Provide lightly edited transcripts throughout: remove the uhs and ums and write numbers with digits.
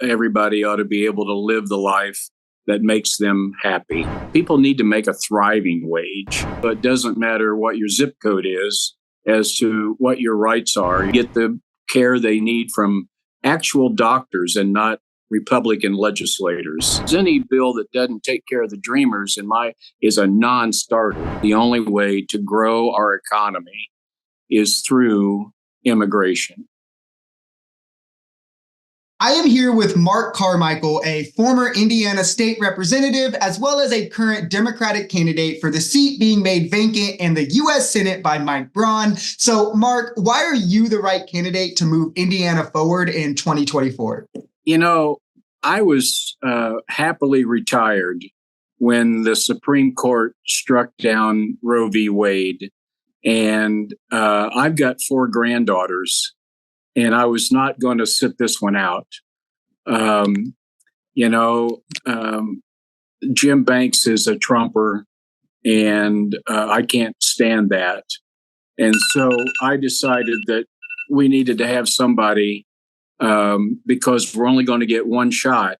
everybody ought to be able to live the life that makes them happy. People need to make a thriving wage, but it doesn't matter what your zip code is as to what your rights are. You get the care they need from actual doctors and not Republican legislators. Any bill that doesn't take care of the dreamers is a non-starter. The only way to grow our economy is through immigration. I am here with Marc Carmichael, a former Indiana state representative, as well as a current Democratic candidate for the seat being made vacant in the U.S. Senate by Mike Braun. So, Marc, why are you the right candidate to move Indiana forward in 2024? You know, I was happily retired when the Supreme Court struck down Roe v. Wade. And I've got 4 granddaughters. And I was not going to sit this one out. Jim Banks is a Trumper, and I can't stand that. And so I decided that we needed to have somebody, because we're only going to get one shot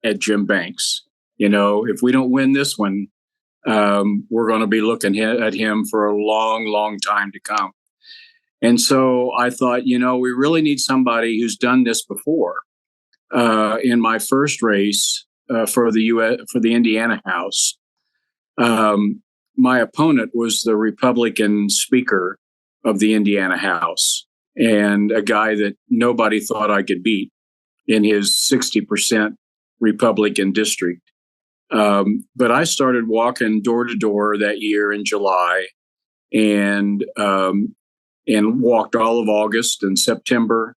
at Jim Banks. You know, if we don't win this one, we're going to be looking at him for a long, long time to come. And so I thought, we really need somebody who's done this before. In my first race for the Indiana House, my opponent was the Republican Speaker of the Indiana House, and a guy that nobody thought I could beat in his 60% Republican district. But I started walking door to door that year in July, and walked all of August and September.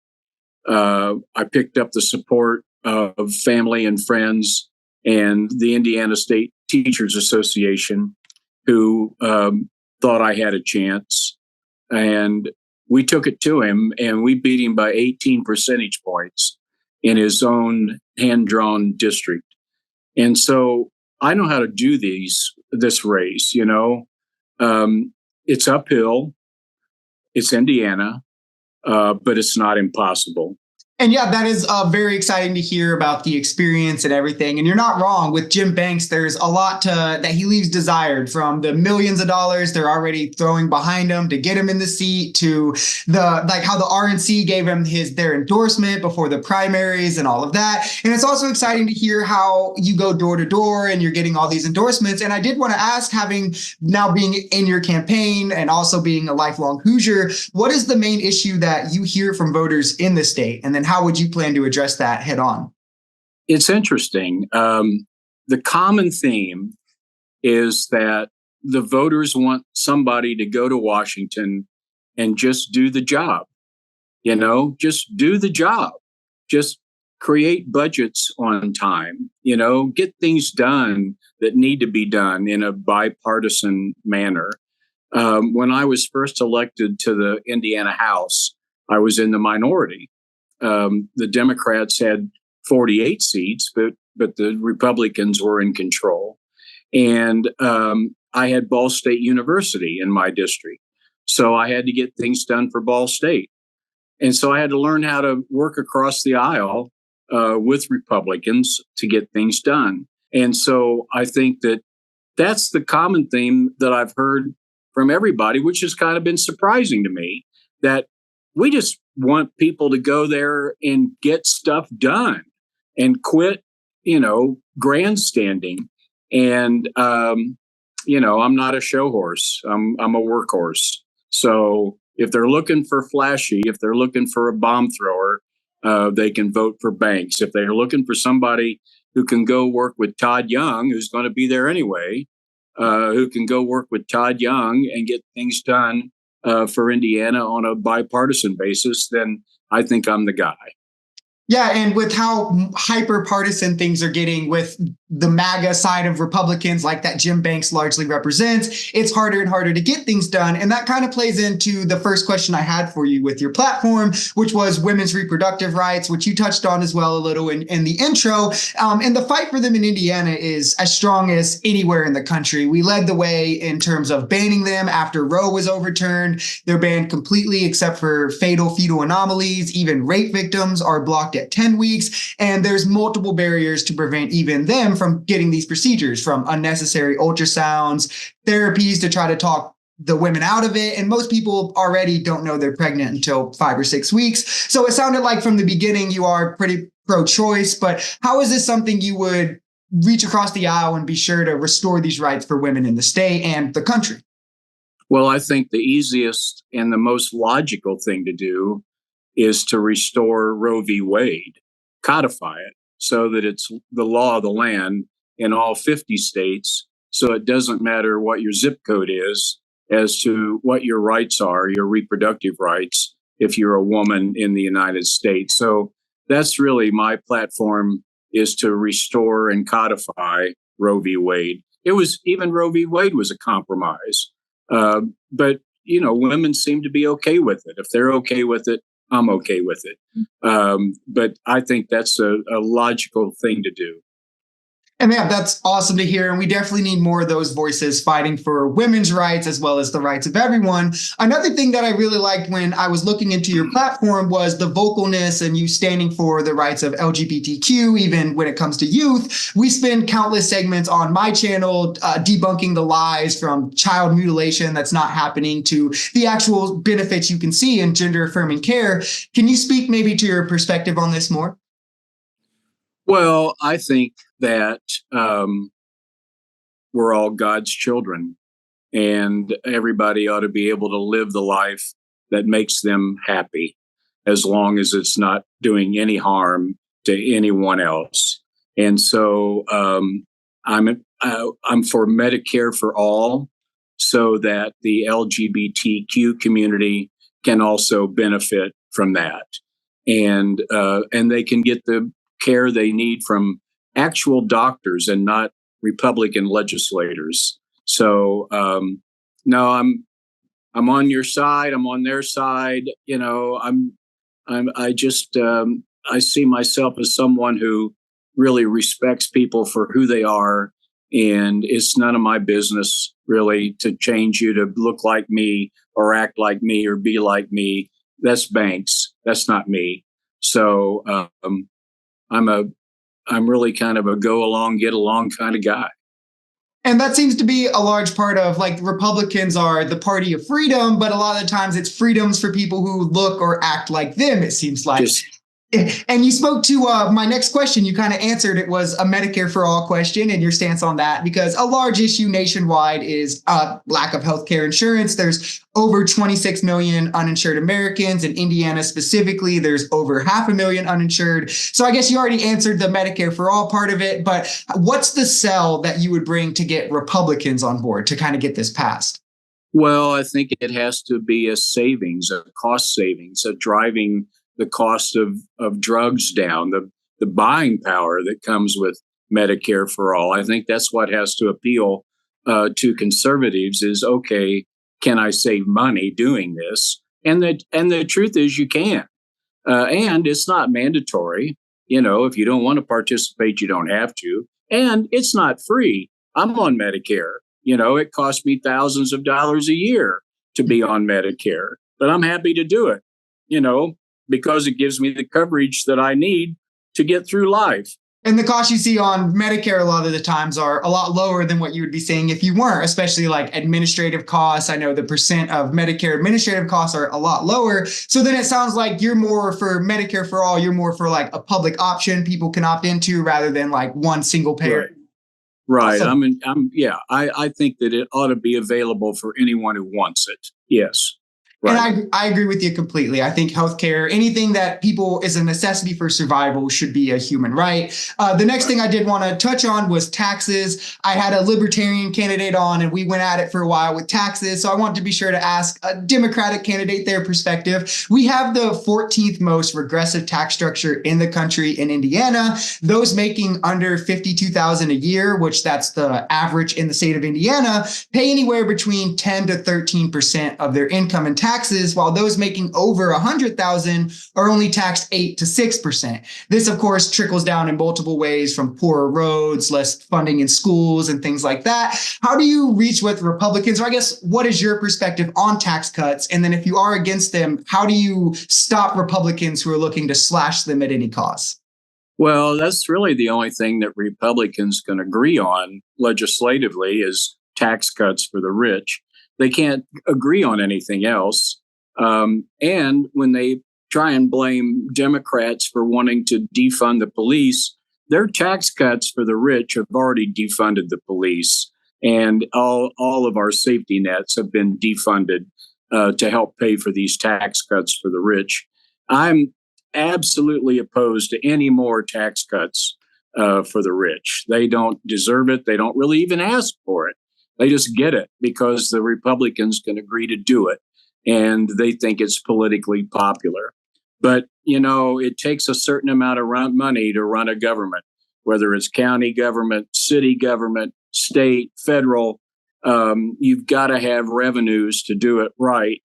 I picked up the support of family and friends and the Indiana State Teachers Association, who thought I had a chance. And we took it to him, and we beat him by 18 percentage points in his own hand-drawn district. And so I know how to do this race, It's uphill. It's Indiana, but it's not impossible. And yeah, that is very exciting to hear about the experience and everything. And you're not wrong. With Jim Banks, there's a lot that he leaves desired, from the millions of dollars they're already throwing behind him to get him in the seat, to how the RNC gave him their endorsement before the primaries and all of that. And it's also exciting to hear how you go door to door and you're getting all these endorsements. And I did want to ask, having now being in your campaign and also being a lifelong Hoosier, what is the main issue that you hear from voters in the state? And then how would you plan to address that head on? It's interesting. The common theme is that the voters want somebody to go to Washington and just do the job. Just do the job. Just create budgets on time, get things done that need to be done in a bipartisan manner. When I was first elected to the Indiana House, I was in the minority. The Democrats had 48 seats, but the Republicans were in control. And I had Ball State University in my district. So I had to get things done for Ball State. And so I had to learn how to work across the aisle with Republicans to get things done. And so I think that's the common theme that I've heard from everybody, which has kind of been surprising to me, that we just want people to go there and get stuff done and quit, grandstanding. And, I'm not a show horse. I'm a workhorse. So if they're looking for flashy, if they're looking for a bomb thrower, they can vote for Banks. If they're looking for somebody who can go work with Todd Young, who's going to be there anyway, who can go work with Todd Young and get things done for Indiana on a bipartisan basis, then I think I'm the guy. Yeah, and with how hyper partisan things are getting with the MAGA side of Republicans, like that Jim Banks largely represents, it's harder and harder to get things done. And that kind of plays into the first question I had for you with your platform, which was women's reproductive rights, which you touched on as well a little in the intro. And the fight for them in Indiana is as strong as anywhere in the country. We led the way in terms of banning them after Roe was overturned. They're banned completely except for fatal fetal anomalies. Even rape victims are blocked at 10 weeks. And there's multiple barriers to prevent even them from getting these procedures, from unnecessary ultrasounds, therapies to try to talk the women out of it. And most people already don't know they're pregnant until 5 or 6 weeks. So it sounded like from the beginning you are pretty pro-choice, but how is this something you would reach across the aisle and be sure to restore these rights for women in the state and the country? Well, I think the easiest and the most logical thing to do is to restore Roe v. Wade, codify it so that it's the law of the land in all 50 states. So it doesn't matter what your zip code is as to what your rights are, your reproductive rights, if you're a woman in the United States. So that's really my platform, is to restore and codify Roe v. Wade. Even Roe v. Wade was a compromise. But, women seem to be okay with it. If they're okay with it, I'm okay with it. But I think that's a logical thing to do. And yeah, that's awesome to hear. And we definitely need more of those voices fighting for women's rights as well as the rights of everyone. Another thing that I really liked when I was looking into your platform was the vocalness and you standing for the rights of LGBTQ, even when it comes to youth. We spend countless segments on my channel debunking the lies from child mutilation that's not happening to the actual benefits you can see in gender affirming care. Can you speak maybe to your perspective on this more? Well, I think that we're all God's children, and everybody ought to be able to live the life that makes them happy, as long as it's not doing any harm to anyone else. And so I'm for Medicare for all, so that the LGBTQ community can also benefit from that, and they can get the care they need from actual doctors and not Republican legislators. So no, I'm on your side. I'm on their side. I see myself as someone who really respects people for who they are, and it's none of my business really to change you to look like me or act like me or be like me. That's Banks. That's not me. So I'm really kind of a go along, get along kind of guy. And that seems to be a large part of, like, Republicans are the party of freedom, but a lot of the times it's freedoms for people who look or act like them, it seems like. And you spoke to my next question. You kind of answered it, was a Medicare for all question and your stance on that, because a large issue nationwide is lack of healthcare insurance. There's over 26 million uninsured Americans. In Indiana specifically, there's over 500,000 uninsured. So I guess you already answered the Medicare for all part of it. But what's the sell that you would bring to get Republicans on board to kind of get this passed? Well, I think it has to be a savings, a cost savings, a driving the cost of drugs down, the buying power that comes with Medicare for all. I think that's what has to appeal to conservatives is, okay, can I save money doing this? And the truth is you can. And it's not mandatory. If you don't want to participate, you don't have to. And it's not free. I'm on Medicare. It costs me thousands of dollars a year to be on Medicare, but I'm happy to do it, because it gives me the coverage that I need to get through life. And the costs you see on Medicare a lot of the times are a lot lower than what you would be seeing if you weren't, especially like administrative costs. I know the percent of Medicare administrative costs are a lot lower. So then it sounds like you're more for Medicare for all. You're more for like a public option people can opt into rather than like one single payer. Right. I think that it ought to be available for anyone who wants it. Yes. Right. And I agree with you completely. I think healthcare, anything that people is a necessity for survival, should be a human right. The next thing I did want to touch on was taxes. I had a libertarian candidate on, and we went at it for a while with taxes. So I want to be sure to ask a Democratic candidate their perspective. We have the 14th most regressive tax structure in the country in Indiana. Those making under $52,000 a year, which that's the average in the state of Indiana, pay anywhere between 10 to 13% of their income in taxes, while those making over 100,000 are only taxed 8 to 6%. This, of course, trickles down in multiple ways, from poorer roads, less funding in schools, and things like that. How do you reach with Republicans, or I guess, what is your perspective on tax cuts? And then if you are against them, how do you stop Republicans who are looking to slash them at any cost? Well, that's really the only thing that Republicans can agree on legislatively is tax cuts for the rich. They can't agree on anything else. And when they try and blame Democrats for wanting to defund the police, their tax cuts for the rich have already defunded the police. And all of our safety nets have been defunded to help pay for these tax cuts for the rich. I'm absolutely opposed to any more tax cuts for the rich. They don't deserve it. They don't really even ask for it. They just get it because the Republicans can agree to do it, and they think it's politically popular. But, it takes a certain amount of money to run a government, whether it's county government, city government, state, federal. You've got to have revenues to do it right.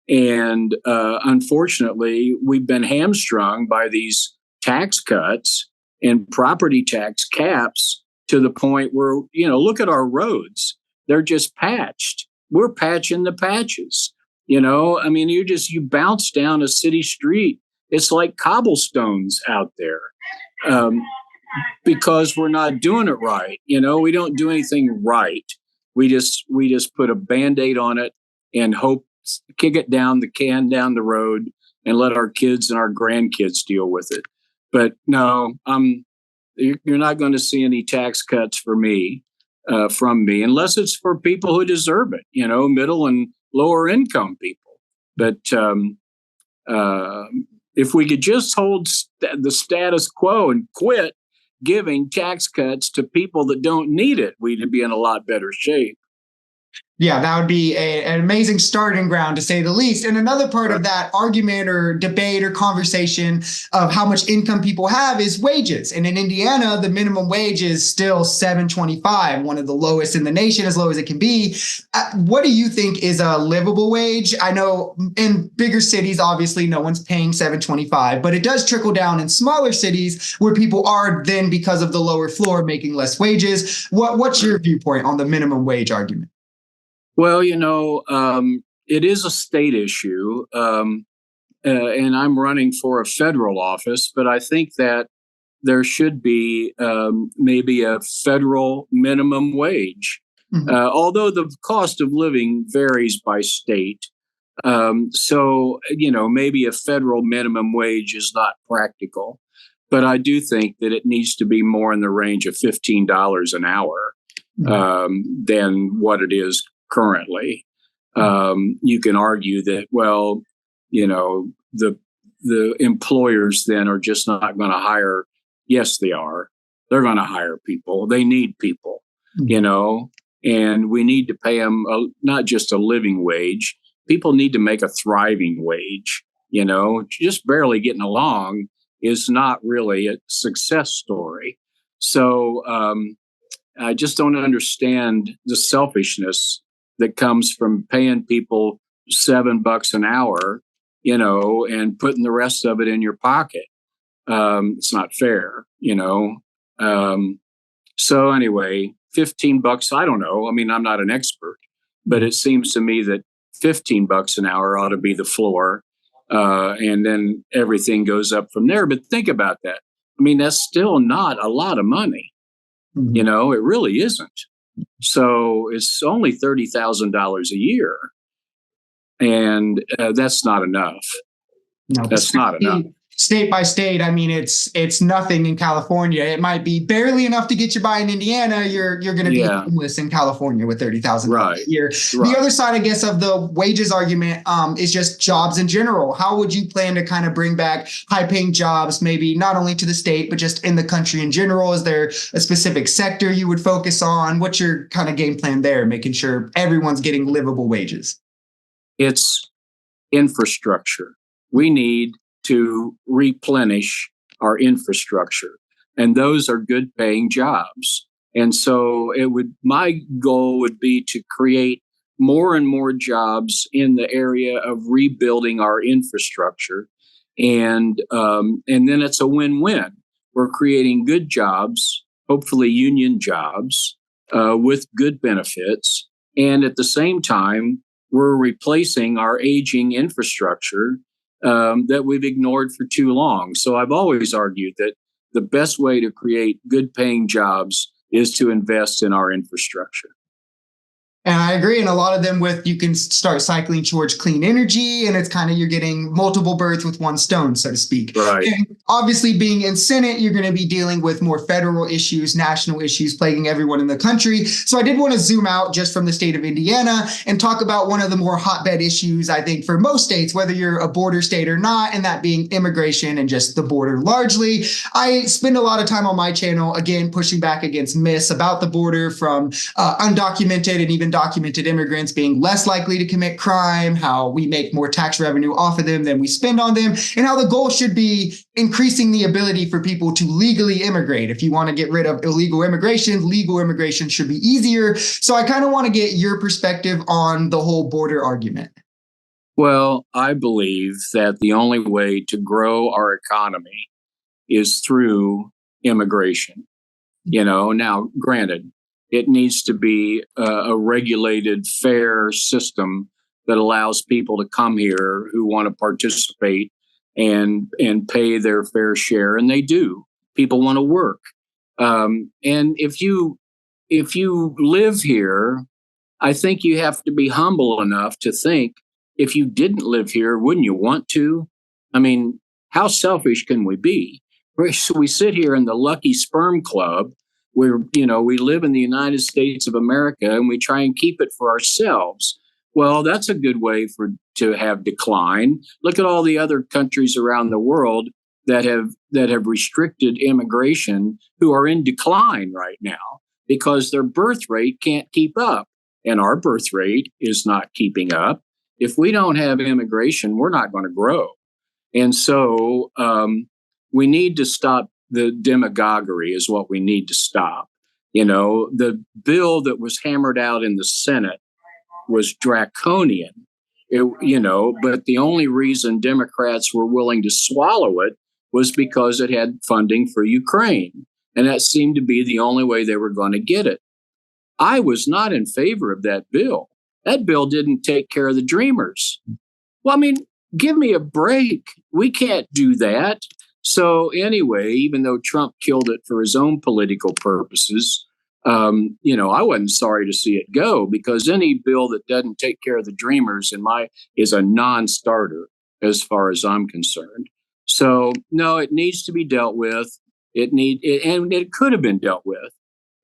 And unfortunately, we've been hamstrung by these tax cuts and property tax caps to the point where, look at our roads. They're just patched. We're patching the patches. You bounce down a city street. It's like cobblestones out there because we're not doing it right. We don't do anything right. We just put a Band-Aid on it and hope, kick it down the can down the road and let our kids and our grandkids deal with it. But no, you're not going to see any tax cuts from me, unless it's for people who deserve it, middle and lower income people. But if we could just hold the status quo and quit giving tax cuts to people that don't need it, we'd be in a lot better shape. Yeah, that would be an amazing starting ground, to say the least. And another part of that argument or debate or conversation of how much income people have is wages. And in Indiana, the minimum wage is still $7.25, one of the lowest in the nation, as low as it can be. What do you think is a livable wage? I know in bigger cities, obviously, no one's paying $7.25, but it does trickle down in smaller cities where people are then, because of the lower floor, making less wages. What's your viewpoint on the minimum wage argument? Well, it is a state issue, and I'm running for a federal office, but I think that there should be maybe a federal minimum wage, although the cost of living varies by state. So, maybe a federal minimum wage is not practical, but I do think that it needs to be more in the range of $15 an hour than what it is currently. You can argue that, well, the employers then are just not going to hire. Yes, they are. They're going to hire people. They need people, and we need to pay them not just a living wage. People need to make a thriving wage. Just barely getting along is not really a success story. So I just don't understand the selfishness that comes from paying people $7 an hour, and putting the rest of it in your pocket. It's not fair, So anyway, $15, I don't know. I mean, I'm not an expert, but it seems to me that $15 an hour ought to be the floor. And then everything goes up from there. But think about that. I mean, that's still not a lot of money. It really isn't. So it's only $30,000 a year. And that's not enough. No, That's not enough. state by state, I mean, it's nothing in California. It might be barely enough to get you by in Indiana. You're going to be homeless in California with $30,000 a year. The other side, I guess, of the wages argument is just jobs in general. How would you plan to kind of bring back high-paying jobs, maybe not only to the state, but just in the country in general? Is there a specific sector you would focus on? What's your kind of game plan there, making sure everyone's getting livable wages? It's infrastructure. We need to replenish our infrastructure, and those are good paying jobs. And so my goal would be to create more and more jobs in the area of rebuilding our infrastructure. And then it's a win-win. We're creating good jobs, hopefully union jobs, with good benefits. And at the same time, we're replacing our aging infrastructure that we've ignored for too long. So I've always argued that the best way to create good paying jobs is to invest in our infrastructure. And I agree. And a lot of them you can start cycling towards clean energy, and it's kind of, you're getting multiple birds with one stone, so to speak. Right. And obviously being in Senate, you're going to be dealing with more federal issues, national issues plaguing everyone in the country. So I did want to zoom out just from the state of Indiana and talk about one of the more hotbed issues, I think, for most states, whether you're a border state or not, and that being immigration and just the border largely. I spend a lot of time on my channel, again, pushing back against myths about the border, from undocumented and even documented immigrants being less likely to commit crime, how we make more tax revenue off of them than we spend on them, and how the goal should be increasing the ability for people to legally immigrate. If you want to get rid of illegal immigration, legal immigration should be easier. So I kind of want to get your perspective on the whole border argument. Well, I believe that the only way to grow our economy is through immigration. Now, granted, it needs to be a regulated, fair system that allows people to come here who want to participate and pay their fair share, and they do. People want to work, and if you live here, I think you have to be humble enough to think, if you didn't live here, wouldn't you want to? I mean, how selfish can we be? We sit here in the lucky sperm club, where we live in the United States of America, and we try and keep it for ourselves. Well, that's a good way to have decline. Look at all the other countries around the world that have restricted immigration, who are in decline right now because their birth rate can't keep up, and our birth rate is not keeping up. If we don't have immigration, we're not going to grow. And so we need to stop the demagoguery is what we need to stop. The bill that was hammered out in the Senate was draconian, but the only reason Democrats were willing to swallow it was because it had funding for Ukraine. And that seemed to be the only way they were going to get it. I was not in favor of that bill. That bill didn't take care of the dreamers. Well, I mean, give me a break. We can't do that. So anyway, even though Trump killed it for his own political purposes, I wasn't sorry to see it go, because any bill that doesn't take care of the dreamers is a non-starter as far as I'm concerned. So no, it needs to be dealt with. And it could have been dealt with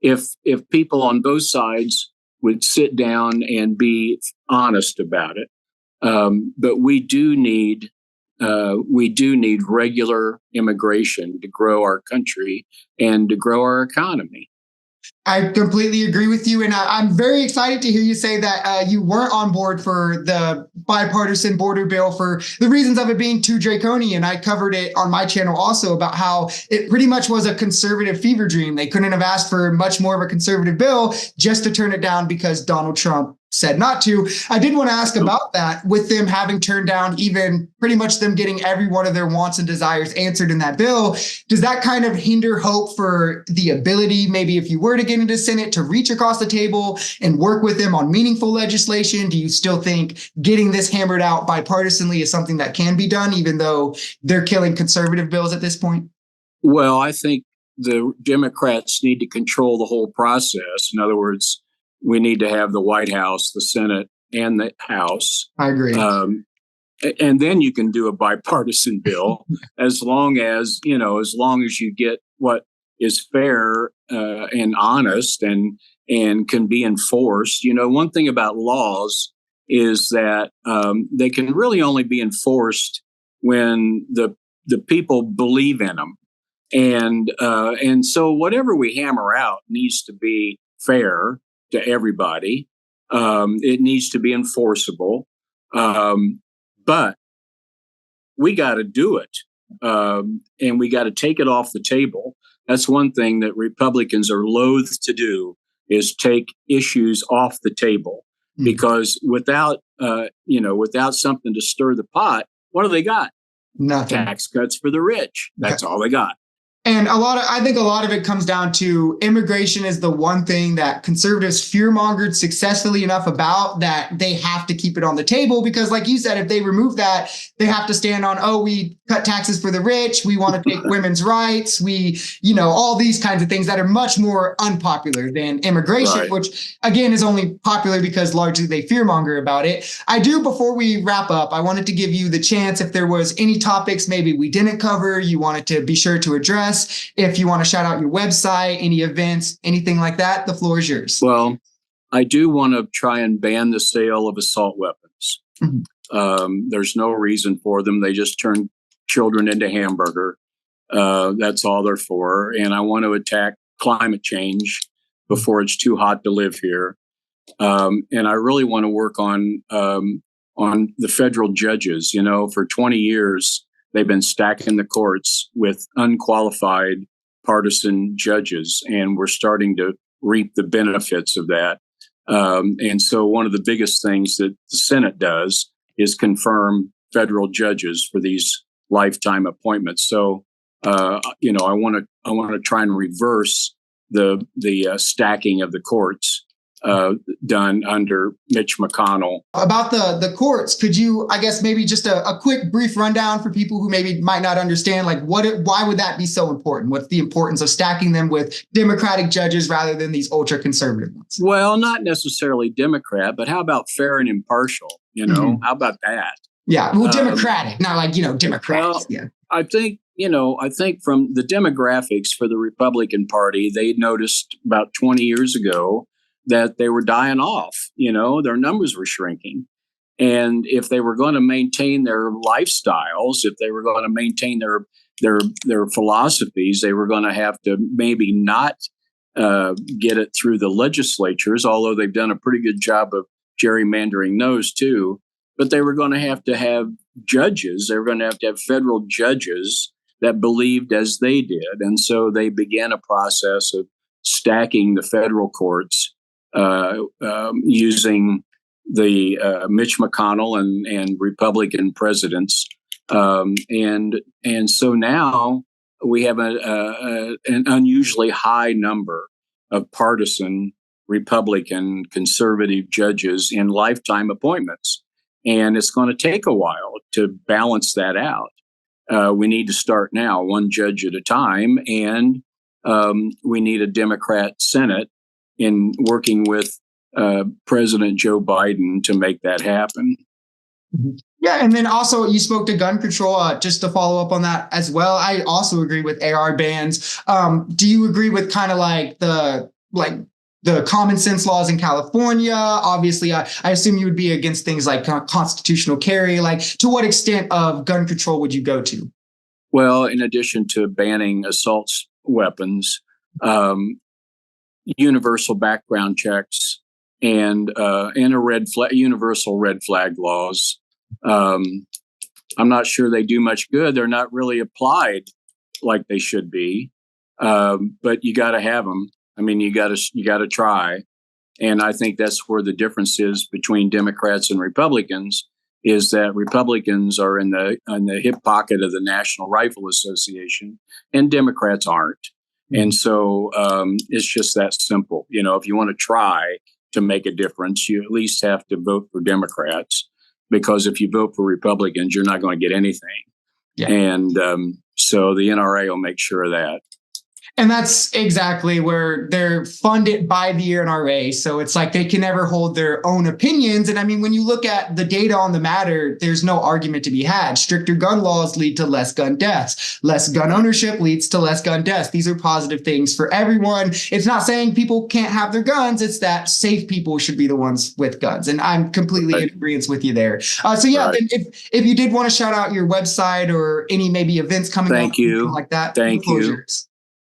if people on both sides would sit down and be honest about it. But we do need regular immigration to grow our country and to grow our economy. I completely agree with you. And I'm very excited to hear you say that you weren't on board for the bipartisan border bill for the reasons of it being too draconian. I covered it on my channel also about how it pretty much was a conservative fever dream. They couldn't have asked for much more of a conservative bill just to turn it down because Donald Trump said not to. I did want to ask about that, with them having turned down even pretty much them getting every one of their wants and desires answered in that bill. Does that kind of hinder hope for the ability, maybe if you were to get into Senate, to reach across the table and work with them on meaningful legislation? Do you still think getting this hammered out bipartisanly is something that can be done, even though they're killing conservative bills at this point? Well, I think the Democrats need to control the whole process. In other words, we need to have the White House, the Senate, and the House. I agree. and then you can do a bipartisan bill as long as you get what is fair and honest and can be enforced. One thing about laws is that they can really only be enforced when the people believe in them. And so whatever we hammer out needs to be fair to everybody. It needs to be enforceable. But we got to do it. And we got to take it off the table. That's one thing that Republicans are loath to do, is take issues off the table. Because without something to stir the pot, what do they got? Nothing. Tax cuts for the rich. That's all they got. And I think a lot of it comes down to immigration is the one thing that conservatives fearmongered successfully enough about that they have to keep it on the table, because like you said, if they remove that, they have to stand on, we cut taxes for the rich. We want to take women's rights. We, all these kinds of things that are much more unpopular than immigration, right, which again is only popular because largely they fearmonger about it. Before we wrap up, I wanted to give you the chance, if there was any topics maybe we didn't cover, you wanted to be sure to address. If you want to shout out your website, any events, anything like that, the floor is yours. Well, I do want to try and ban the sale of assault weapons. Mm-hmm. There's no reason for them. They just turn children into hamburger. That's all they're for. And I want to attack climate change before it's too hot to live here. And I really want to work on the federal judges. For 20 years, they've been stacking the courts with unqualified partisan judges, and we're starting to reap the benefits of that. And so one of the biggest things that the Senate does is confirm federal judges for these lifetime appointments. So, I want to try and reverse the stacking of the courts done under Mitch McConnell. About the courts, could you, I guess, maybe just a quick brief rundown for people who maybe might not understand, why would that be so important? What's the importance of stacking them with Democratic judges rather than these ultra conservative ones? Well, not necessarily Democrat, but how about fair and impartial? Mm-hmm. How about that? Yeah, well, Democratic, not Democrats. Well, yeah. I think from the demographics for the Republican Party, they noticed about 20 years ago that they were dying off. Their numbers were shrinking. And if they were going to maintain their lifestyles, if they were going to maintain their philosophies, they were going to have to maybe not get it through the legislatures, although they've done a pretty good job of gerrymandering those too. But they were going to have judges. They were going to have federal judges that believed as they did. And so they began a process of stacking the federal courts using the Mitch McConnell and Republican presidents, and so now we have an unusually high number of partisan Republican conservative judges in lifetime appointments, and it's going to take a while to balance that out. We need to start now, one judge at a time, and we need a Democrat Senate in working with President Joe Biden to make that happen. Yeah, and then also you spoke to gun control. Just to follow up on that as well, I also agree with AR bans. Do you agree with kind of the common sense laws in California? Obviously, I assume you would be against things like constitutional carry. To what extent of gun control would you go to? Well, in addition to banning assault weapons, universal background checks and universal red flag laws. I'm not sure they do much good. They're not really applied like they should be, but you got to have them. I mean, you got to try. And I think that's where the difference is between Democrats and Republicans, is that Republicans are in the hip pocket of the National Rifle Association and Democrats aren't. And so it's just that simple. If you want to try to make a difference, you at least have to vote for Democrats, because if you vote for Republicans, you're not going to get anything. Yeah. And so the NRA will make sure of that. And that's exactly where they're funded by the NRA. So it's like they can never hold their own opinions. And I mean, when you look at the data on the matter, there's no argument to be had. Stricter gun laws lead to less gun deaths. Less gun ownership leads to less gun deaths. These are positive things for everyone. It's not saying people can't have their guns. It's that safe people should be the ones with guns. And I'm completely in agreement with you there. So yeah, if you did want to shout out your website or any maybe events coming up, anything like that, thank you.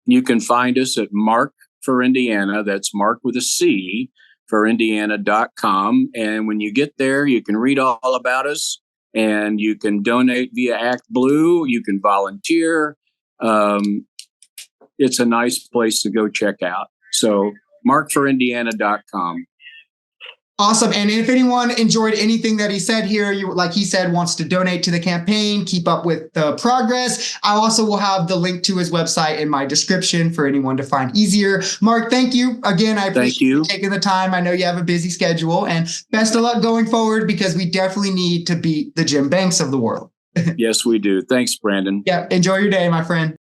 You can find us at Marc for Indiana. That's Marc with a C for Indiana.com. And when you get there, you can read all about us and you can donate via Act Blue. You can volunteer. It's a nice place to go check out. So MarcForIndiana.com. Awesome. And if anyone enjoyed anything that he said here, like he said, wants to donate to the campaign, keep up with the progress, I also will have the link to his website in my description for anyone to find easier. Marc, thank you. Again, I appreciate you taking the time. I know you have a busy schedule, and best of luck going forward, because we definitely need to beat the Jim Banks of the world. Yes, we do. Thanks, Brandon. Yeah. Enjoy your day, my friend.